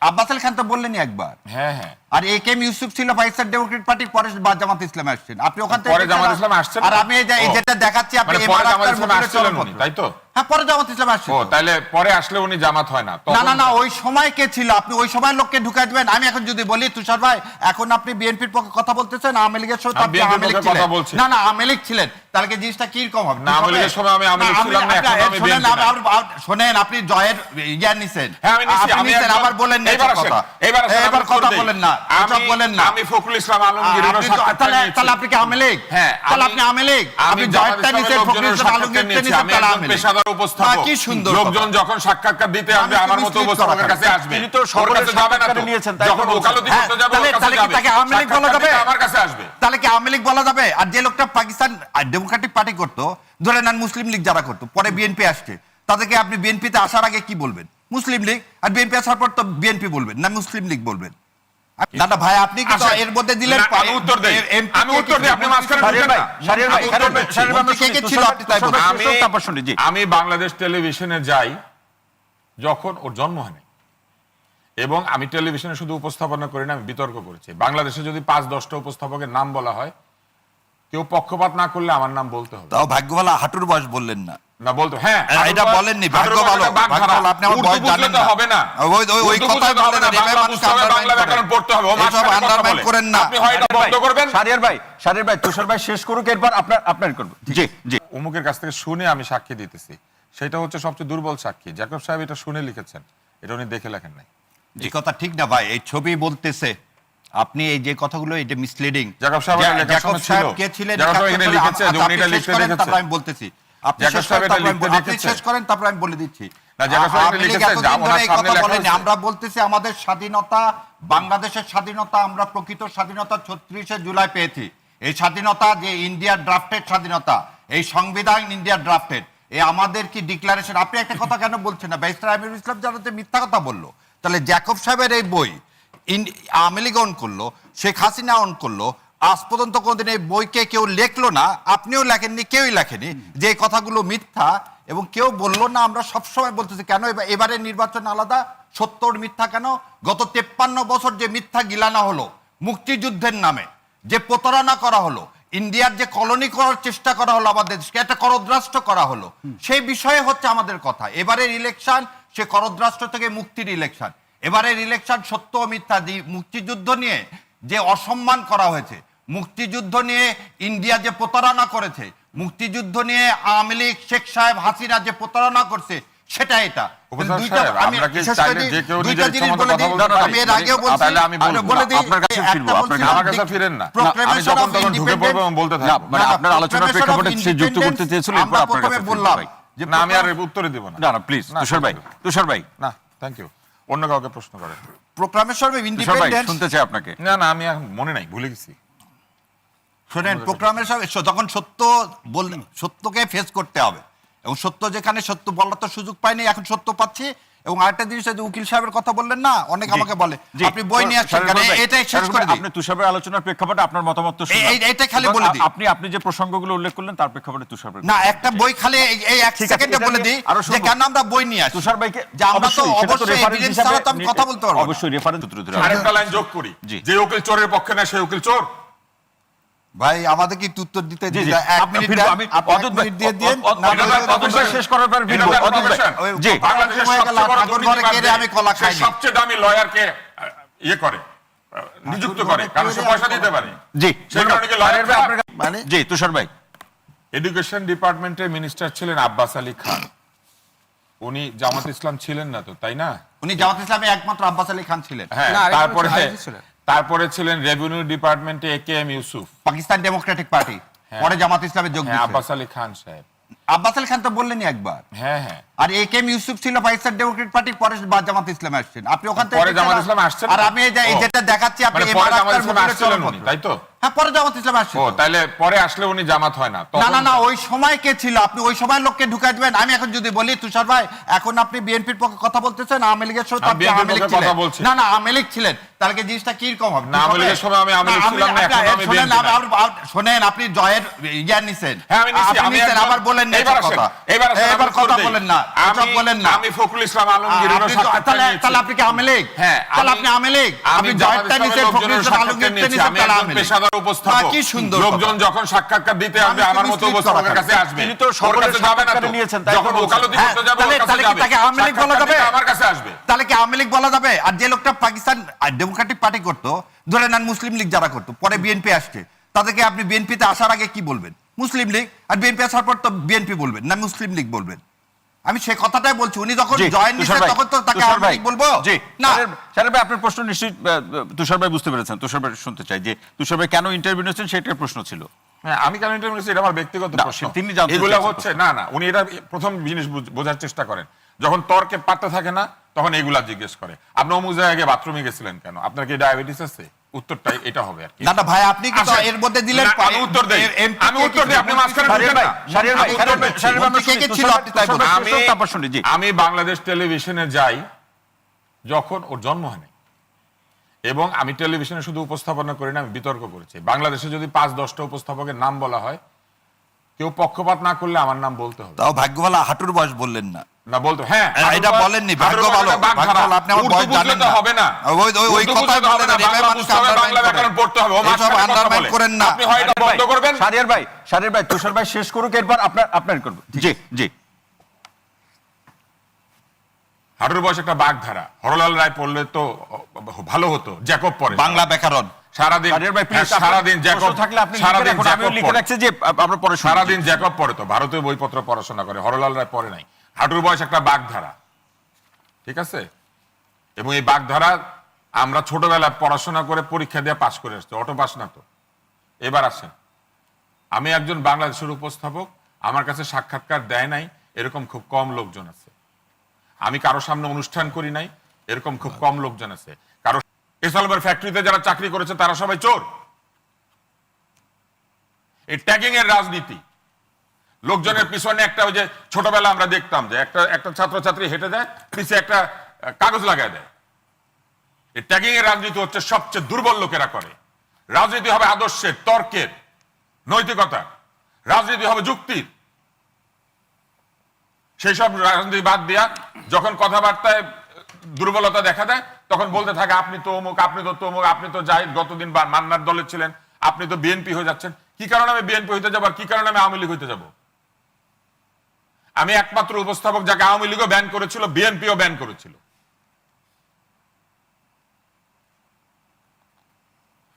আব্বাস আলী খান তো বললেনই একবার। হ্যাঁ হ্যাঁ। আর এ কে এম ইউসুফ ছিল পাকিস্তান ডেমোক্রেটিক পার্টির পরে জামাত ইসলামে আসছেন। আপনি ওখান থেকে পরে জামাত ইসলামে আসছেন। আর আমি যেটা দেখাচ্ছি আপনি মানে পরে জামাত ইসলামে আসছিলেন উনি, তাই তো? হ্যাঁ, পরে জামাত ইসলামে আসছেন। ও, তাহলে পরে আসলে উনি জামাত হয় না? না না, ওই সময় কে ছিল? আপনি ওই সময় লোককে ঢুকাই দিবেন। আমি এখন যদি বলি তুষার ভাই এখন আপনি বিএনপির পক্ষে কথা বলতেছেন, আওয়ামী লীগের সময় আপনি আওয়ামী লীগ ছিলেন। না না, আওয়ামী লীগ ছিলেন, তাহলে কি জিনিসটা কি রকম হবে? না, আওয়ামী লীগের সময় আমি আওয়ামী লীগ ছিলাম না, এখন আমি বিএনপি না। শুনেন, আপনি জয়ের জ্ঞান নিছেন। হ্যাঁ, আমি নিছি। আমি আবার বলেন না কথা। এবার কথা বলেন না, সব বলেন না। আমি ফখরুল ইসলাম আলমগীর এর সাক্ষাৎকার নিয়েছি। তাহলে আপনি কি আওয়ামী লীগ? হ্যাঁ, তাহলে আপনি আওয়ামী লীগ। আপনি জয়েরটা নিছেন, ফখরুল ইসলাম আলমগীর নিছেন, আমি তাহলে একজন আওয়ামী লীগ। পেশাদার উপস্থাপক। কি সুন্দর লোকজন যখন সাক্ষাৎকার দিতে আসবে আমার মতো উপস্থাপকের কাছে আসবে। তিনি তো ওর কাছে যাবে না তো। নিয়েছেন, যখন ওকালতি করতে যাবে ওর কাছে যাবে। তাকে আওয়ামী লীগ বলা যাবে? আমার কাছে আসবে। তাহলে কি আওয়ামী লীগ বলা যাবে? আর যে লোকটা পাকিস্তান ডেমোক্রেটিক পার্টি করতো, ধরে নেন মুসলিম লীগ যারা করতো, পরে বিএনপি আসছে, তাদেরকে আপনি বিএনপিতে আসার আগে কি বলবেন? মুসলিম লীগ। আর বিএনপি আসার পর তো বিএনপি বলবেন না মুসলিম লীগ বলবেন? না না ভাই, আপনি কি এর মধ্যে দিলেন? আমি উত্তর দেই, আপনি মাঝখানে ঢুকেন না। আমি বাংলাদেশ টেলিভিশনে যাই যখন ওর জন্ম হয়নি, এবং আমি টেলিভিশনে শুধু উপস্থাপনা করি না, আমি বিতর্ক করেছি। বাংলাদেশে যদি ৫-১০টা উপস্থাপকের নাম বলা হয়, কেউ পক্ষপাত না করলে আমার নাম বলতে হবে। তাও ভাগ্য ভালো হাঁটুর বয়স বললেন না। না বলতো, হ্যাঁ এটা বলেননি, ভাগ্য ভালো। আপনি আমার বয়স জানেন না, হবে না। ওই কথাই বলেন না, বাংলা ব্যাকরণ পড়তে হবে। ও সব আন্ডারমাইন করেন না। আপনি হয় এটা বন্ধ করবেন। শাহরিয়ার ভাই তুষার ভাই শেষ করুক, এরপর আপনার করব। জি জি। অমুকের কাছ থেকে শুনে আমি সাক্ষী দিতেছি, সেটা হচ্ছে সবচেয়ে দুর্বল সাক্ষী। জ্যাকব সাহেব এটা শুনে লিখেছেন, এটা উনি দেখে লেখেন নাই। এই কথা ঠিক না ভাই, এই ছবি বলতেছে। আপনি এই যে কথাগুলো, এটা মিসলিডিং। জ্যাকব সাহেব কে ছিলেন? আমি বলতেছি, আপনি শেষ করেন, তারপর আমি বলে দিচ্ছি। আমরা বলতেছি আমাদের স্বাধীনতা, বাংলাদেশের স্বাধীনতা, আমরা প্রকৃত স্বাধীনতা ৩৬শে জুলাই পেয়েছি। এই স্বাধীনতা যে ইন্ডিয়ার ড্রাফটেড স্বাধীনতা, এই সংবিধান ইন্ডিয়ার ড্রাফটেড, এই আমাদের কি ডিক্লারেশন? আপনি একটা কথা কেন বলছেন না? ব্যারিস্টার আমিরুল ইসলাম যারা মিথ্যা কথা বললো, তাহলে জ্যাকব সাহেবের এই বই আওয়ামী লীগ অন করলো, শেখ হাসিনা অন করলো, আজ পর্যন্ত কোনদিন এই বইকে কেউ লেখলো না, আপনিও লেখেননি, কেউই লেখেনি, যে এই কথাগুলো মিথ্যা, এবং কেউ বললো না। আমরা সবসময় বলতেছি কেন এবারে নির্বাচন আলাদা, সত্যর মিথ্যা কেন? গত 53 বছর যে মিথ্যা গিলানো হলো, মুক্তিযুদ্ধের নামে যে প্রতারণা করা হলো, ইন্ডিয়ার যে কলোনি করার চেষ্টা করা হলো, আমাদের দেশকে একটা করদ্রাষ্ট্র করা হলো, সেই বিষয়ে হচ্ছে আমাদের কথা। এবারের ইলেকশন সে করদ্রাষ্ট্র থেকে মুক্তির ইলেকশন। এবারের ইলেকশন সত্য ও মিথ্যা, মুক্তিযুদ্ধ নিয়ে যে অসম্মান করা হয়েছে, মুক্তিযুদ্ধ নিয়ে ইন্ডিয়া যে প্রতারণা করেছে, মুক্তিযুদ্ধ নিয়ে আওয়ামী লীগ, শেখ সাহেব, হাসিনা যে প্রতারণা করছে, সেটা এটা। আপনার আলোচনার প্রেক্ষাপটে যুক্ত করতে চেয়েছিলেন, বললাম যে না, আমি আর উত্তরে দেব না। না প্লিজ তুষার ভাই না, থ্যাংক ইউ। অন্য কাউকে প্রশ্ন করেন। প্রোক্লামেশন অফ ইন্ডিপেন্ডেন্স শুনতে চাই আপনাকে। না না, আমি এখন মনে নাই, ভুলে গেছি। শোনেন, প্রোক্লামেশন যখন সত্যকে ফেস করতে হবে, এবং সত্য যেখানে সত্য বলার তো সুযোগ পাইনি, এখন সত্য পাচ্ছি। এবং আরেকটা জিনিস, যে উকিল সাহেবের কথা বললেন না, অনেক আমাকে বলে আপনি বই নিয়ে আসছেন কেন? এটাই শেষ করে দিই। আপনি তুষারের আলোচনার প্রেক্ষাপটে আপনার মতামত এইটা খালি বলে দিই। আপনি যে প্রসঙ্গগুলো উল্লেখ করলেন তার প্রেক্ষাপটে তুষার না, একটা বই খালি এই এক সেকেন্ডে বলে দিই যে কেন আমরা বই নিয়ে আসি। তুষার ভাইকে যে আমরা তো অবশ্যই এভিডেন্স ছাড়া তো আমি কথা বলতে পারবো না। অবশ্যই রেফারেন্স আরেকটা লাইন যোগ করি, যে উকিল চোরের পক্ষে না, সেই উকিল চোর। ভাই আমাদের কি উত্তর দিতে শেষ করার পর আমি কলা খাই, সবচেয়ে দামি লয়ারকে ইয়ে করে, নিযুক্ত করে, কারণ সে পয়সা দিতে পারে। জি, সেই কারণে মানে জি তুষার ভাই, এডুকেশন ডিপার্টমেন্টের মিনিস্টার ছিলেন আব্বাস আলী খান। উনি জামাত ইসলাম ছিলেন না তো, তাই না? উনি জামাত ইসলামে একমাত্র আব্বাস আলী খান ছিলেন। হ্যাঁ, তারপরে ছিলেন রেভিনিউ ডিপার্টমেন্টে A K M Yusuf, Pakistan Democratic Party, পরে জামাত ইসলামে যোগ দিয়েছেন। আব্বাস আলী খান সাহেব। আব্বাস আলী খান তো বললেনই একবার। হ্যাঁ হ্যাঁ। আর এ কে এম ইউসুফ ছিল পাকিস্তান ডেমোক্রেটিক পার্টির পরে জামাত ইসলামে আসছেন। আপনি ওখান থেকে পরে জামাত ইসলামে আসছেন। আর আমি যেটা দেখাচ্ছি আপনি পরে জামাত ইসলামে আসছিলেন উনি, তাই তো? হ্যাঁ, পরে জামাত ইসলামে আসছেন। ও, তাহলে পরে আসলে উনি জামাত হয় না? না না না, ওই সময় কে ছিল? আপনি ওই সময় লোককে ঢুকাই দিবেন। আমি এখন যদি বলি তুষার ভাই এখন আপনি বিএনপির পক্ষে কথা বলতেছেন, আওয়ামী লীগের সময় আপনি আওয়ামী লীগ ছিলেন। না না, আওয়ামী লীগ ছিলেন, তাহলে কি জিনিসটা কি রকম হবে? না, আওয়ামী লীগের সময় আমি আওয়ামী লীগ ছিলাম না, এখন আমি বিএনপি না। শুনেন, আপনি জয়ের জ্ঞান নিছেন। হ্যাঁ, আমি নিছি। আবার বলেন না এইবার আসেন, কথা। এইবার আসেন, এবার আমি কথা উত্তর দেই। বলেন না, এসব বলেন না। আমি ফখরুল ইসলাম আলমগীরের আপনি তো- সাক্ষাৎকার তাহলে নিয়েছি। তাহলে আপনি কি আওয়ামী লীগ? হ্যাঁ, তাহলে আমি- আপনি আওয়ামী লীগ? আমি আপনি জামাত জয়েন্টটা ইসলামের নিছেন, ফখরুল লোকজনের ইসলাম সাক্ষাৎকার আলমগীরটা নিয়েছি। নিছেন, আমি তাহলে একজন আওয়ামী লীগ। পেশাদার উপস্থাপক। কি সুন্দর লোকজন কথা। যখন সাক্ষাৎকার দিতে আসবে আমি আমার কি মতো মিসলিড উপস্থাপকের করা কাছে আসবে। তিনি তো ওর সকলের কাছে যাবে না তো। সাক্ষাৎকারে নিয়েছেন, তাই তো যখন বলছেন। ওকালতি হ্যাঁ, করতে যাবে ওর কাছে তাহলে কি যাবে। তাকে আওয়ামী লীগ বলা সাক্ষাৎকার যাবে? দিতে আমার কাছে আসবে। তাহলে কি আওয়ামী লীগ বলা যাবে? আর যে লোকটা পাকিস্তান ডেমোক্রেটিক পার্টি করতো, ধরে নেন মুসলিম লীগ যারা করতো, পরে বিএনপি আসছে, তাদেরকে আপনি বিএনপিতে আসার আগে কি বলবেন? মুসলিম লীগ। আর বিএনপি আসার পর তো বিএনপি বলবেন না মুসলিম লীগ বলবেন? আমি সে কথাটাই বলছি। উনি যখন জি, জয়েন তুষার দিচ্ছেন ভাই, তখন তো তাকে তুষার আওয়ামী ভাই, লীগ বলবো জি, না। শাহের ভাই, আপনার প্রশ্ন নিশ্চয়ই তুষার ভাই বুঝতে পেরেছেন। তুষার ভাই শুনতে চাই যে তুষার ভাই কেন ইন্টারভিউ নিয়েছেন, সেটার প্রশ্ন ছিল। হ্যাঁ, আমি কেন ইন্টারভিউ নিয়েছি এটা আমার ব্যক্তিগত না, প্রশ্ন। তিনি জানতে এগুলো চেয়েছেন হচ্ছে না না, উনি এটা প্রথম জিনিস বোঝার চেষ্টা করেন। যখন তর্কে পাত্তা থাকে না তখন এগুলা জিজ্ঞেস করে, আপনি অমুক জায়গায় বাথরুমে গেছিলেন কেন, আপনার কি ডায়াবেটিস আছে? উত্তরটাই এটা হবে আর কি। না না ভাই, আপনি কি তো আসেন। এর মধ্যে দিলেন? না, আমি উত্তর দেই, MP আমি উত্তর দিই, আপনি মাঝখানে শাহরিয়ার ঢুকেন ভাই, না। শাহরিয়ার ভাই, আমি উত্তর শাহরিয়ার ভাই, দিচ্ছি। শাহরিয়ার ভাই, মন্ত্রী কে কে ছিল আপনি তাই বলুন। আমি তারপর শুনি, জি। আমি বাংলাদেশ টেলিভিশনে যাই যখন ওর জন্ম হয়নি, এবং আমি টেলিভিশনে শুধু উপস্থাপনা করি না, আমি বিতর্ক করেছি। বাংলাদেশে যদি ৫-১০টা উপস্থাপকের নাম বলা হয়, কেউ পক্ষপাত না করলে আমার নাম বলতে হবে। তাও ভাগ্য ভালো হাঁটুর বয়স বললেন না। না বলতো, হ্যাঁ এটা বলেননি, ভাগ্য ভালো, ভাগ্য ভালো, আপনি আমার বয়স জানেন না। হবে না, ওই কথাই বলেন না, এভাবে মানুষ বাংলা ব্যাকরণ পড়তে হবে। ও এসব মাঝখানে কথা আন্ডারমাইন বলে। করেন না। আপনি হয় এটা বন্ধ করবেন। শাহরিয়ার ভাই, তুষার ভাই শেষ করুক, এরপর আপনার করবো। জি জি। হাঁটুর বয়স একটা বাগধারা। হরলাল রায় পড়লে তো ভালো হতো, জ্যাকব পড়ে বাংলা ব্যাকরণ। সারাদিন। শাহরিয়ার ভাই, প্লিজ, হ্যাঁ, সারাদিন জ্যাকব প্রশ্ন থাকলে আপনি লিখে সারাদিন রাখুন, জ্যাকব আমিও লিখে পড়ে। রাখছি যে আমরা পরে শুনবো। সারাদিন জ্যাকব পড়ে, তো ভারতীয় বইপত্র পড়াশোনা করে। হরলাল রায় পড়ে নাই। হাঁটুর বয়স একটা বাগধারা, ঠিক আছে? এবং এই বাগধারা আমরা ছোটবেলায় পড়াশোনা করে পরীক্ষা দিয়ে পাশ করে আসছি, অটো পাস না তো। এবার আসেন, আমি একজন বাংলাদেশের উপস্থাপক, আমার কাছে সাক্ষাৎকার দেয় নাই এরকম খুব কম লোকজন আছে। আমি কারো সামনে অনুষ্ঠান করি নাই এরকম খুব কম লোকজন আছে। কারো এসলভার ফ্যাক্টরিতে যারা চাকরি করেছে তারা সবাই চোর। এই ট্যাগিং এর রাজনীতি, লোকজনের পিছনে একটা, ওই যে ছোটবেলা আমরা দেখতাম যে একটা ছাত্রছাত্রী হেঁটে যায়, পিছিয়ে একটা কাগজ লাগায় দেয়। এই ট্যাগিং এর রাজনীতি হচ্ছে সবচেয়ে দুর্বল লোকেরা করে। রাজনীতি হবে আদর্শের, তর্কের, নৈতিকতা। রাজনীতি হবে যুক্তির। সেই সব রাজনীতি বাদ দিয়া যখন কথাবার্তায় দুর্বলতা দেখা দেয় তখন বলতে থাকে আপনি তো অমুক, আপনি তো তমুক, আপনি তো জাহিদ গতদিন মান্নার দলে ছিলেন, আপনি তো বিএনপি হয়ে যাচ্ছেন। কি কারণে আমি বিএনপি হইতে যাবো আর কি কারণে আমি আওয়ামী লীগ হইতে যাব? আমি একমাত্র উপস্থাপক যাকে আওয়ামী লীগও ব্যান করেছিল, বিএনপিও ব্যান করেছিল,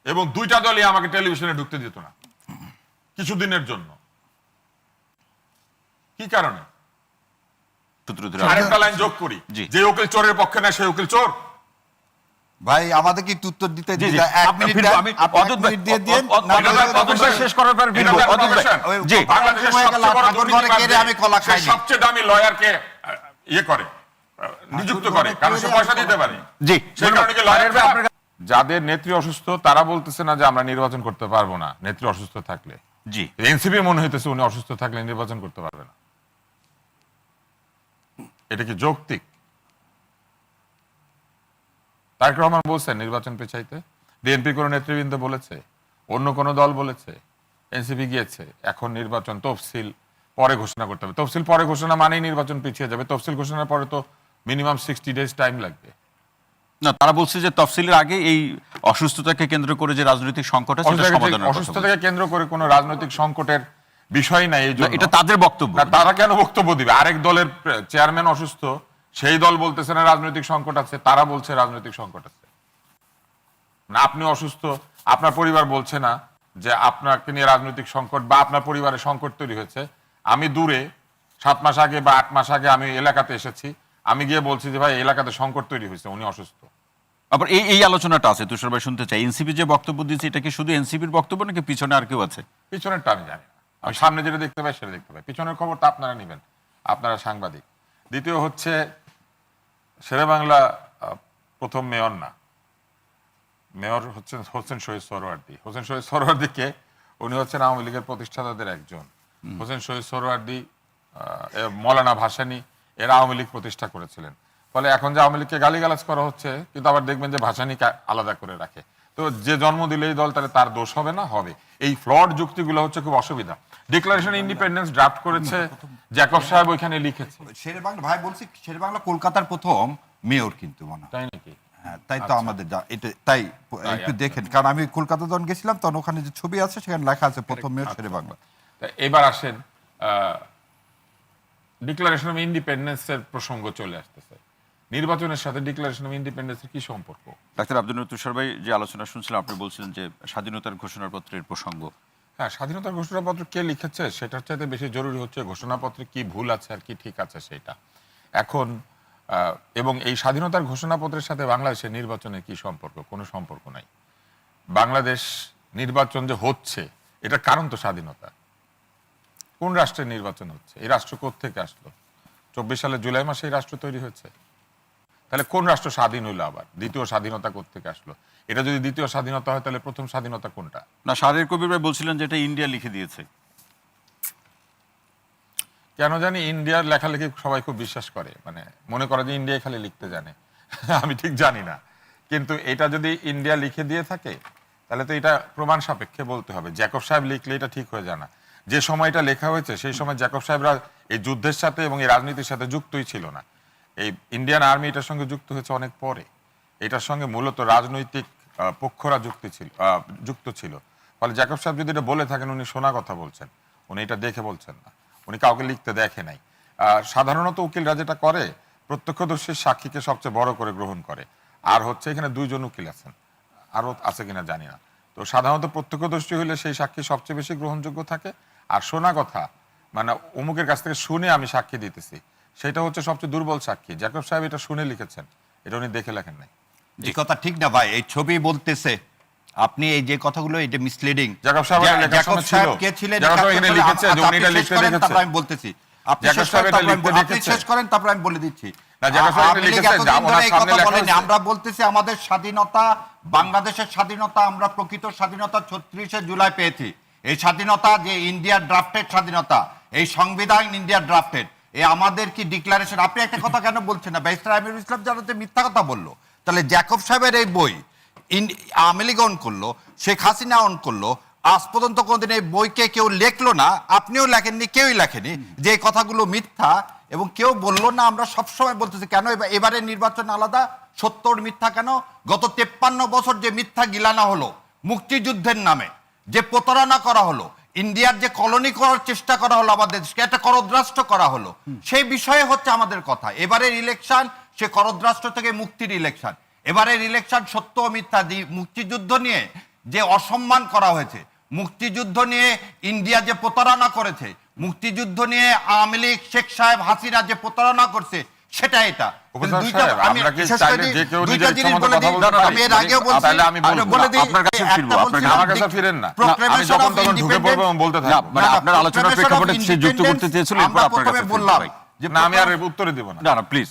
এবং দুইটা দলই আমাকে টেলিভিশনে ঢুকতে দিত না কিছুদিনের জন্য। কি কারণে? সূত্র ধরে আরেকটা লাইন যোগ করি, জি। যে উকিল চোরের পক্ষে না সেই উকিল চোর। ভাই আমাদের কি উত্তর দিতে জি, জি। দিন? এক আপনি মিনিট ফিরবো, দেন, আমি আপনি এক অদ্ভুত ভাই, মিনিট দিয়ে দিন। অদ্ভুত না, ভাই, না, না, অদ্ভুত ভাই শেষ করার পর ফিরবো, এটা অদ্ভুত ভাই। প্রফেশন। জি। বাংলাদেশের হয়ে গেল, সবচেয়ে বড় ঠাকুর ঘরে দুর্নীতিবাজ কেড়ে আমি কলা সে খাইনি। সবচেয়ে দামি লয়ারকে ইয়ে করে, নিযুক্ত করে, কারণ সে পয়সা দিতে পারে। জি, সেই কারণে কি শাহরিয়ার ভাই, আপনার যাদের নেত্রী অসুস্থ তারা বলতেছে না যে আমরা নির্বাচন করতে পারবো না নেত্রী অসুস্থ থাকলে। জি। এনসিপি মনে হইতেছে উনি অসুস্থ থাকলে নির্বাচন করতে পারবে না। এটা কি যৌক্তিক? তারেক রহমান বলছেন নির্বাচন পেছাইতে, বিএনপি কোন নেতৃবৃন্দ বলেছে, অন্য কোন দল বলেছে, এনসিপি গিয়েছে। এখন নির্বাচন তফসিল পরে ঘোষণা করতে হবে। তফসিল পরে ঘোষণা মানেই নির্বাচন পিছিয়ে যাবে। তফসিল ঘোষণার পরে তো মিনিমাম 60 ডেজ টাইম লাগবে। না, তারা বলছে যে তফসিলের আগে এই অসুস্থতাকে কেন্দ্র করে যে রাজনৈতিক সংকট আছে সেটা সমাধানের কথা অসুস্থতাকে কেন্দ্র করে কোনো রাজনৈতিক সংকটের বিষয় নাই। এই বলছে। জন্য এটা তাদের বক্তব্য। না, তারা কেন বক্তব্য দিবে? আরেক দলের চেয়ারম্যান অসুস্থ, সেই দল বলতেছে না রাজনৈতিক সংকট আছে, তারা বলছে রাজনৈতিক সংকট আছে। না, আপনি অসুস্থ, আপনার পরিবার বলছে না যে আপনাকে নিয়ে রাজনৈতিক সংকট বা আপনার পরিবারে সংকট তৈরি হয়েছে। আমি দূরে 7 মাস আগে বা 8 মাস আগে আমি এলাকাতে এসেছি, আমি গিয়ে বলছি যে ভাই এলাকাতে সংকট তৈরি হয়েছে, উনি অসুস্থ। আবার এই আলোচনাটা আছে, তুষার ভাই শুনতে চাই, এনসিপি যে বক্তব্য দিয়েছে এটা কি শুধু এনসিপির বক্তব্য নাকি পিছনে আর কেউ আছে? পিছনেরটা আমি জানি না, আমি সামনে যেটা দেখতে পাই সেটা দেখতে পাই। পিছনের খবর তো আপনারা নেবেন, আপনারা সাংবাদিক। দ্বিতীয় হচ্ছে শেরেবাংলা প্রথম মেয়র না, মেয়র হচ্ছেন হোসেন শহীদ সোহরাওয়ার্দী। হোসেন শহীদ সোহরাওয়ার্দীকে, উনি হচ্ছেন আওয়ামী লীগের প্রতিষ্ঠাতাদের একজন। হোসেন শহীদ সোহরাওয়ার্দী, মৌলানা ভাসানী এরা আওয়ামী লীগ প্রতিষ্ঠা করেছিলেন। ফলে এখন যে আওয়ামী লীগকে গালিগালাজ করা হচ্ছে, কিন্তু আবার দেখবেন যে ভাসানীকে আলাদা করে রাখে। তো যে জন্ম দিলে এই দল তাহলে তার দোষ হবে না? হবে। এই ফ্লড যুক্তিগুলো হচ্ছে খুব অসুবিধা। ডিক্লারেশন ইন্ডিপেন্ডেন্স ড্রাফট করেছে জ্যাকব সাহেব, ওইখানে লিখেছে। শেরের বাংলা ভাই বলছি, শেরের বাংলা কলকাতার প্রথম মেয়র কিন্তু মনে হয়। তাই নাকি? হ্যাঁ, তাই তো আমাদের এটা তাই একটু দেখেন, কারণ আমি কলকাতা যখন গেছিলাম তখন ওখানে যে ছবি আছে সেখানে লেখা আছে প্রথম মেয়র শেরে বাংলা। তা এবার আসেন, ডিক্লারেশন অফ ইন্ডিপেন্ডেন্সের প্রসঙ্গ চলে আসতেছে। নির্বাচনের সাথে ডিক্লারেশন অফ ইন্ডিপেন্ডেন্সের কি সম্পর্ক? ডাক্তার আব্দুল নূর তুষার ভাই যে আলোচনা শুনছিলাম, আপনি বলছিলেন যে স্বাধীনতার ঘোষণাপত্রের প্রসঙ্গ। হ্যাঁ, স্বাধীনতার ঘোষণাপত্র কে লিখেছে সেটার চাইতে বেশি জরুরি হচ্ছে ঘোষণাপত্রে কি ভুল আছে আর কি ঠিক আছে সেটা। এখন এবং এই স্বাধীনতার ঘোষণাপত্রের সাথে বাংলাদেশের নির্বাচনের কি সম্পর্ক? কোনো সম্পর্ক নাই। বাংলাদেশ নির্বাচন যে হচ্ছে এটার কারণ তো স্বাধীনতা। কোন রাষ্ট্রের নির্বাচন হচ্ছে? এই রাষ্ট্র কোত্থেকে আসলো? 24 সালের জুলাই মাসে এই রাষ্ট্র তৈরি হয়েছে। তাহলে কোন রাষ্ট্র স্বাধীন হইলো? আবার দ্বিতীয় স্বাধীনতা কোত্থেকে আসলো? এটা যদি দ্বিতীয় স্বাধীনতা হয় তাহলে প্রথম স্বাধীনতা কোনটা? না, শাহরিয়ার কবির ভাই বলছিলেন যে এটা ইন্ডিয়া লিখে দিয়েছে। কেন জানি ইন্ডিয়ার লেখালেখি সবাই খুব বিশ্বাস করে, মানে মনে করে যে ইন্ডিয়া খালি লিখতে জানে। আমি ঠিক জানি না, কিন্তু এটা যদি ইন্ডিয়া লিখে দিয়ে থাকে তাহলে তো এটা প্রমাণ সাপেক্ষে বলতে হবে। জ্যাকব সাহেব লিখলে এটা ঠিক হয়ে যায় না। যে সময়টা লেখা হয়েছে সেই সময় জ্যাকব সাহেবরা এই যুদ্ধের সাথে এবং এই রাজনীতির সাথে যুক্তই ছিল না। এই ইন্ডিয়ান আর্মি এটার সঙ্গে যুক্ত হয়েছে অনেক পরে। এটার সঙ্গে মূলত রাজনৈতিক পক্ষরা যুক্ত ছিল। ফলে জ্যাকব সাহেব যদি এটা বলে থাকেন, উনি শোনা কথা বলছেন, উনি এটা দেখে বলছেন না, উনি কাউকে লিখতে দেখে নাই। সাধারণত উকিলরা যেটা করে, প্রত্যক্ষদর্শীর সাক্ষীকে সবচেয়ে বড় করে গ্রহণ করে। আর হচ্ছে এখানে 2 জন উকিল আছেন, আরো আছে কিনা জানি না। তো সাধারণত প্রত্যক্ষদর্শী হলে সেই সাক্ষী সবচেয়ে বেশি গ্রহণযোগ্য থাকে। আর শোনা কথা, মানে অমুকের কাছ থেকে শুনে আমি সাক্ষী দিতেছি, সেটা হচ্ছে সবচেয়ে দুর্বল সাক্ষী। জ্যাকব সাহেব এটা শুনে লিখেছেন, এটা উনি দেখে লেখেন নাই। এই কথা ঠিক না ভাই, এই ছবি বলতেছে আপনি এই যে কথাগুলো এটা মিসলিডিং। জ্যাকব সাহেব এটা লেখার সময় ছিল। কে ছিলেন? জ্যাকব সাহেব এখানে লিখেছে যে উনি এটা লিখতে দেখেছেন। তারপর আমি বলতেছি, আপনি জ্যাকব সাহেব এটা লিখতে আপনি দেখেছেন। শেষ করেন, তারপর আমি বলে দিচ্ছি। না, জ্যাকব সাহেব এটা লিখেছে, যা ওনার সামনে লেখা হয়েছে। আমরা বলতেছি আমাদের স্বাধীনতা, বাংলাদেশের স্বাধীনতা, আমরা প্রকৃত স্বাধীনতা 36শে জুলাই পেয়েছি। এই স্বাধীনতা যে ইন্ডিয়ার ড্রাফটেড স্বাধীনতা, এই সংবিধান ইন্ডিয়ার ড্রাফটেড, এই আমাদের কি ডিক্লারেশন? আপনি একটা কথা কেন বলছেন না? ব্যারিস্টার আমিরুল ইসলাম জানাতে মিথ্যা কথা বললো, তাহলে জ্যাকব সাহেবের এই বই আওয়ামী লীগ অন করলো, শেখ হাসিনা অন করলো, আজ পর্যন্ত কোনদিন এই বইকে কেউ লেখলো না, আপনিও লেখেননি, কেউই লেখেনি, যে এই কথাগুলো মিথ্যা, এবং কেউ বললো না। আমরা সবসময় বলতেছি কেন এবারে নির্বাচন আলাদা, সত্যর মিথ্যা কেন? গত 53 বছর যে মিথ্যা গিলানো হলো, মুক্তিযুদ্ধের নামে যে প্রতারণা করা হলো, ইন্ডিয়ার যে কলোনি করার চেষ্টা করা হলো, আমাদের দেশকে একটা করদ্রাষ্ট্র করা হলো, সেই বিষয়ে হচ্ছে আমাদের কথা। এবারের ইলেকশন সে করদ্রাষ্ট্র থেকে মুক্তির ইলেকশন। এবারের ইলেকশন সত্য ও মিথ্যা, মুক্তিযুদ্ধ নিয়ে যে অসম্মান করা হয়েছে, মুক্তিযুদ্ধ নিয়ে ইন্ডিয়া যে প্রতারণা করেছে, মুক্তিযুদ্ধ নিয়ে আওয়ামী লীগ, শেখ সাহেব, হাসিনা যে প্রতারণা করছে, সেটা এটা। আমি এর আগেও বলছি, বলে দিই, আমার কাছে ফিরেন না। আমি যখন তখন ঢুকে পড়বো এবং বলতে থাকবো। মানে আপনার আলোচনার প্রেক্ষাপটে সে যুক্ত করতে চেয়েছিল, এরপর আপনার কাছে বললাম যে না, আমি আর উত্তরে দেব না। না, প্লিজ।